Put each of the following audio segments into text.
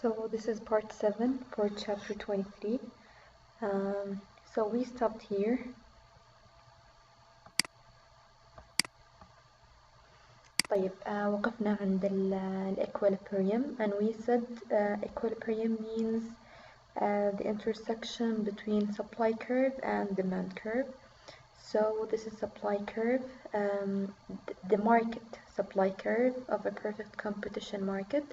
So this is part 7 for chapter 23. So we stopped here. طيب وقفنا عند equilibrium, and we said equilibrium means the intersection between supply curve and demand curve. So this is supply curve, the market supply curve of a perfect competition market,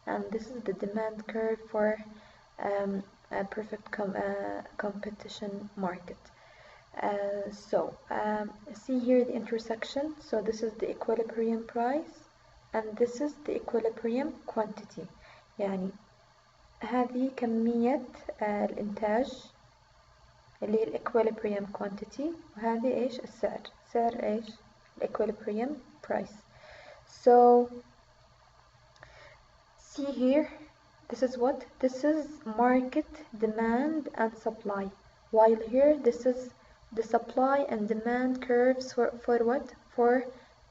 and this is the demand curve for a perfect competition market. See here the intersection. So this is the equilibrium price and this is the equilibrium quantity. يعني هذه كمية الإنتاج اللي هي equilibrium quantity، وهذه إيش السعر، سعر إيش equilibrium price. So see here, this is what? This is market demand and supply, while here this is the supply and demand curves for what? For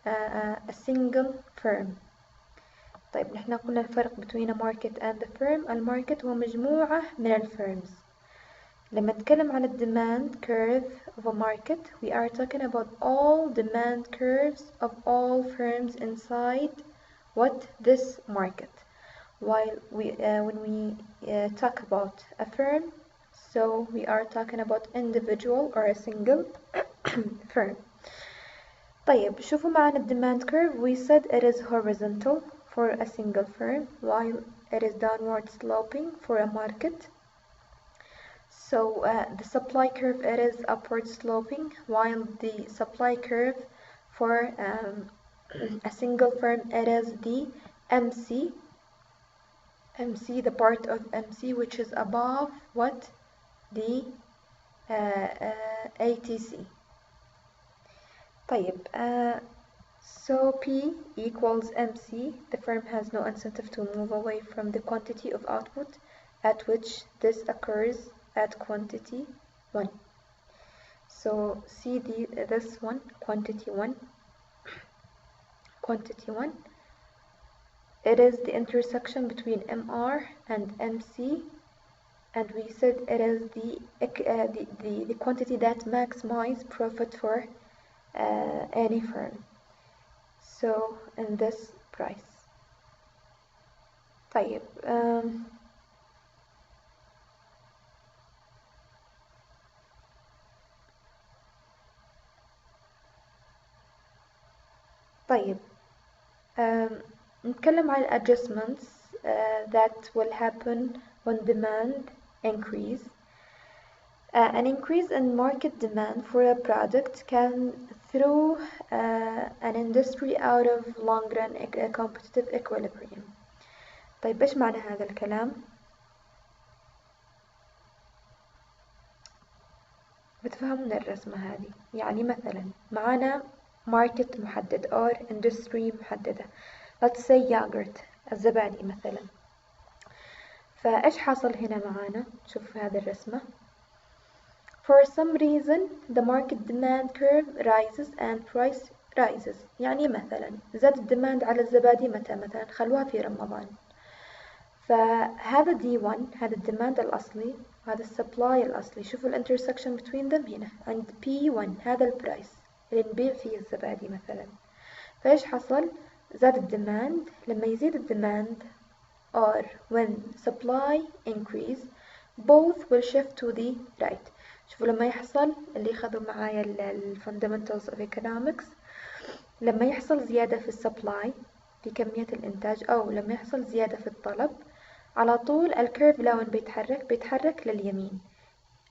a single firm. طيب نحن قلنا الفرق between a market and a firm. الماركت هو مجموعة من الفيرمز. لما نتكلم عن demand curve of a market, we are talking about all demand curves of all firms inside what? This market. While when we talk about a firm, so we are talking about individual or a single firm. طيب شوفوا معنا demand curve. We said it is horizontal for a single firm, while it is downward sloping for a market. So the supply curve, it is upward sloping, while the supply curve for a single firm, it is the MC, the part of MC which is above what? The ATC. طيب so P equals MC. The firm has no incentive to move away from the quantity of output at which this occurs at quantity 1. So see this one, quantity 1. Quantity 1, it is the intersection between MR and MC, and we said it is the quantity that maximizes profit for any firm. So in this price. طيب طيب نتكلم عن adjustments that will happen when demand increase. An increase in market demand for a product can throw an industry out of long-run competitive equilibrium. طيب إيش معنى هذا الكلام؟ بتفهمون الرسمة هذه؟ يعني مثلا معانا market محدد or industry محددة. Let's say yogurt، الزبادي مثلا. فإيش حصل هنا معانا؟ شوف هذه الرسمة. For some reason the market demand curve rises and price rises. يعني مثلا زاد الديماند على الزبادي متى؟ مثلا خلوها في رمضان. فهذا D1 هذا الديماند الأصلي وهذا السبلاي الأصلي. شوفوا الانترسكشن between them هنا عند P1 هذا البرايس اللي نبيع فيه الزبادي مثلا. فإيش حصل؟ زاد الديماند. لما يزيد الديماند or when supply increase, both will shift to the right. شوفوا لما يحصل اللي خذوا معايا fundamentals of economics، لما يحصل زيادة في السبلاي في كمية الإنتاج أو لما يحصل زيادة في الطلب، على طول الكيرف لون بيتحرك لليمين.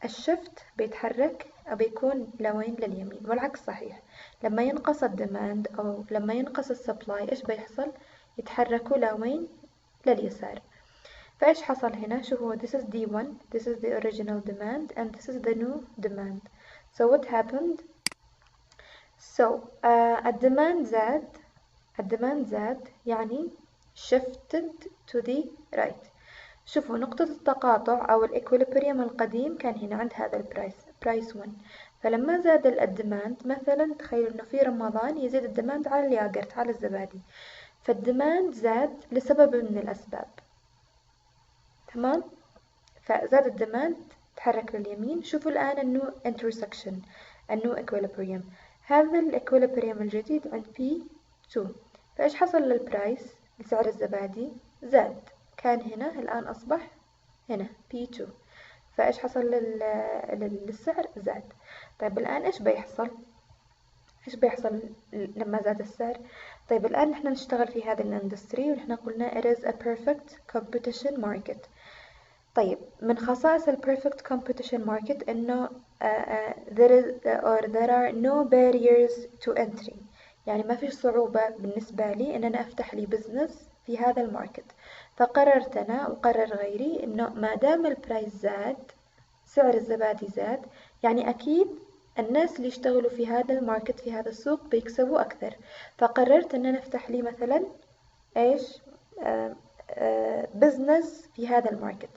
الشفت بيتحرك أو بيكون لوين لليمين، والعكس صحيح. لما ينقص الديماند أو لما ينقص السبلاي إيش بيحصل؟ يتحركوا لوين لليسار. فإيش حصل هنا؟ شوفوا this is D1, this is the original demand and this is the new demand. So what happened? So الديماند زاد يعني shifted to the right. شوفوا نقطة التقاطع أو الإكوليبريم القديم كان هنا عند هذا البرايس، برايس 1. فلما زاد الديماند مثلا تخيلوا إنه في رمضان يزيد الديماند على الياغرت على الزبادي، فالديماند زاد لسبب من الأسباب. تمام. فزاد الديماند تحرك لليمين. شوفوا الآن النو intersection، النو equilibrium. هذا الاكويليبريم الجديد عند P2. فإيش حصل للبرايس؟ لسعر الزبادي زاد، كان هنا الآن أصبح هنا P2. فإيش حصل للسعر؟ زاد. طيب الآن إيش بيحصل؟ إيش بيحصل لما زاد السعر؟ طيب الآن نحن نشتغل في هذا الاندستري ونحن قلنا it is a perfect competition market. طيب من خصائص ال perfect competition market إنه there are no barriers to entry، يعني ما في صعوبة بالنسبة لي إن أنا أفتح لي بزنس في هذا الماركت. فقررت أنا وقرر غيري إنه ما دام البرايس زاد، سعر الزبادي زاد، يعني أكيد الناس اللي يشتغلوا في هذا الماركت في هذا السوق بيكسبوا أكثر. فقررت إن أنا أفتح لي مثلا إيش بزنس في هذا الماركت.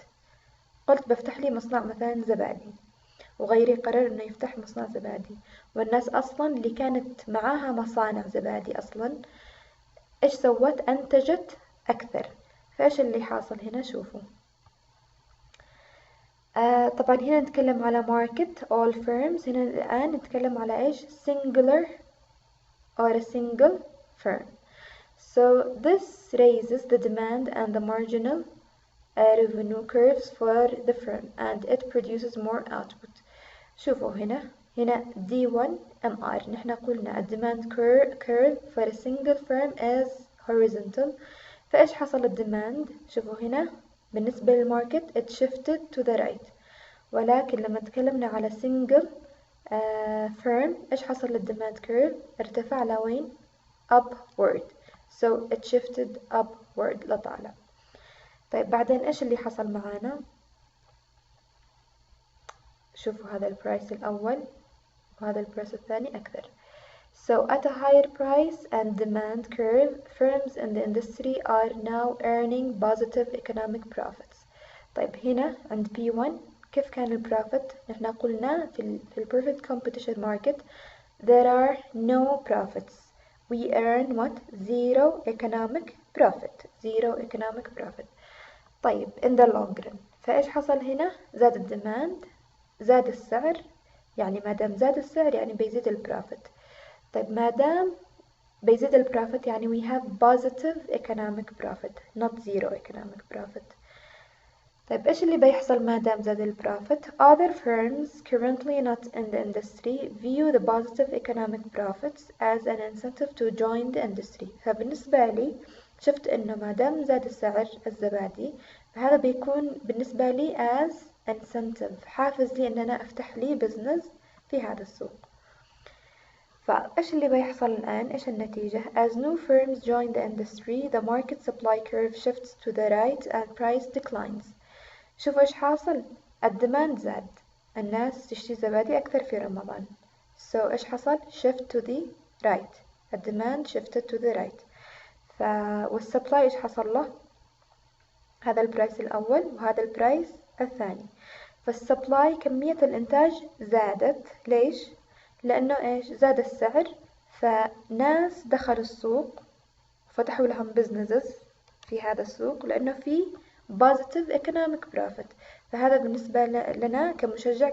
قلت بفتح لي مصنع مثلا زبادي، وغيري قرر إنه يفتح مصنع زبادي، والناس أصلا اللي كانت معاها مصانع زبادي أصلا إيش سوت؟ أنتجت أكثر. فإيش اللي حاصل هنا؟ شوفوا. طبعا هنا نتكلم على market all firms. هنا الآن نتكلم على إيش؟ singular or a single firm. So this raises the demand and the marginal revenue curves for the firm and it produces more output. شوفوا هنا D1MR. نحن قلنا الديماند curve for a single firm is horizontal. فإيش حصل الديماند؟ شوفوا هنا بالنسبة للماركت it shifted to the right، ولكن لما تكلمنا على single firm إيش حصل للديماند curve؟ ارتفع لوين؟ upward. So it shifted upward لطالع. طيب بعدين إيش اللي حصل معانا؟ شوفوا هذا البرايس الأول وهذا البرايس الثاني أكثر. So at a higher price and demand curve, firms in the industry are now earning positive economic profits. طيب هنا عند P1 كيف كان البروفيت؟ نحن قلنا في perfect competition market there are no profits. We earn what? Zero economic profit. Zero economic profit. طيب in the long run. فإيش حصل هنا؟ زاد الديماند، زاد السعر، يعني ما دام زاد السعر يعني بيزيد البروفيت. طيب ما دام بيزيد البروفيت يعني we have positive economic profit not zero economic profit. طيب إيش اللي بيحصل ما دام زاد البروفيت؟ Other firms currently not in the industry view the positive economic profits as an incentive to join the industry. فبالنسبة لي شفت إنه ما دام زاد السعر الزبادي فهذا بيكون بالنسبة لي as incentive، حافز لي إن أنا أفتح لي business في هذا السوق. فإيش اللي بيحصل الآن؟ إيش النتيجة؟ As new firms join the industry, the market supply curve shifts to the right and price declines. شوفوا إيش حاصل؟ الديماند زاد، الناس تشتري زبادي أكثر في رمضان. So إيش حصل؟ shift to the right. الديماند shifted to the right. والسبلاي إيش حصل له؟ هذا البرايس الأول وهذا البرايس الثاني. فالسبلاي كمية الإنتاج زادت. ليش؟ لأنه إيش؟ زاد السعر، فناس دخلوا السوق فتحوا لهم businesses في هذا السوق لأنه في positive economic profit. فهذا بالنسبة لنا كمشجع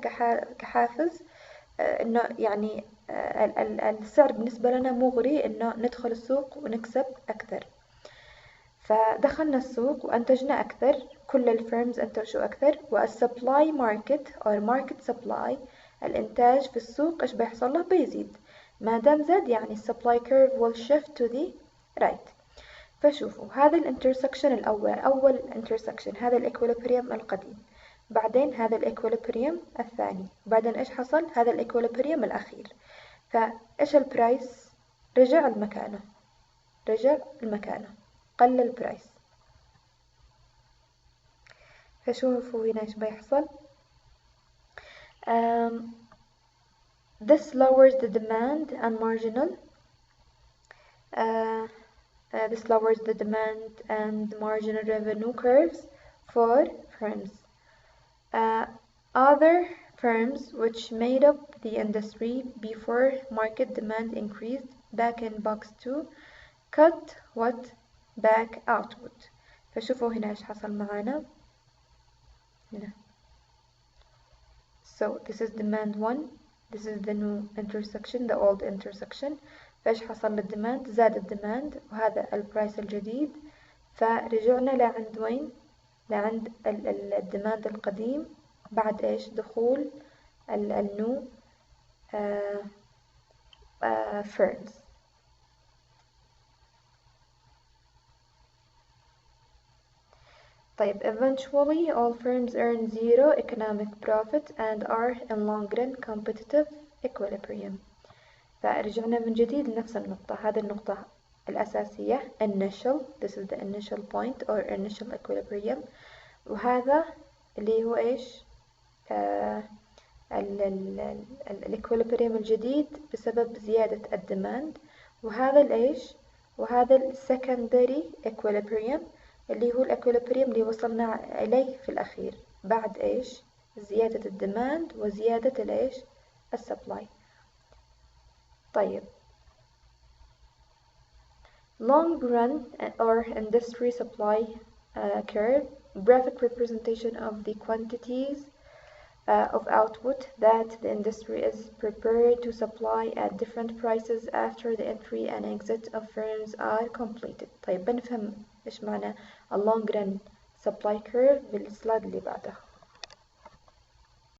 كحافز إنه يعني السعر بالنسبة لنا مغري إنه ندخل السوق ونكسب أكثر. فدخلنا السوق وأنتجنا أكثر، كل الفيرمز أنتجوا أكثر، والسبلاي ماركت أو market supply الإنتاج في السوق إيش بيحصل له؟ بيزيد. ما دام زاد يعني supply curve will shift to the right. فشوفوا هذا الانترسكشن الأول، أول انترسكشن هذا الإكوليبريم القديم، بعدين هذا الإكوليبريم الثاني، بعدين إيش حصل؟ هذا الإكوليبريم الأخير. فإيش البرايس؟ رجع لمكانه، رجع لمكانه، قل البرايس. فشوفوا هنا إيش بيحصل. This lowers the demand and marginal this lowers the demand and marginal revenue curves for firms. Other firms which made up the industry before market demand increased back in box 2 cut what back output. فشوفوا هنا إيش حصل معانا. هنا. So this is demand 1, this is the new intersection, the old intersection. فايش حصل للديماند؟ زاد الديماند وهذا البرايس الجديد، فرجعنا لعند وين؟ لعند الديماند القديم بعد ايش؟ دخول النو firms. طيب eventually all firms earn zero economic profit and are in long run competitive equilibrium. فرجعنا من جديد لنفس النقطة، هذه النقطة الأساسية initial، this is the initial point or initial equilibrium، وهذا اللي هو إيش؟ الاكويليبريم الجديد بسبب زيادة الديماند، وهذا الإيش؟ وهذا السكندري equilibrium اللي هو الاكويليبريم اللي وصلنا إليه في الأخير بعد إيش؟ زيادة الديماند وزيادة الإيش؟ السبلاي. طيب long run or industry supply curve, graphic representation of the quantities of output that the industry is prepared to supply at different prices after the entry and exit of firms are completed. طيب بنفهم إيش معنى a long run supply curve بالسلايد اللي بعده.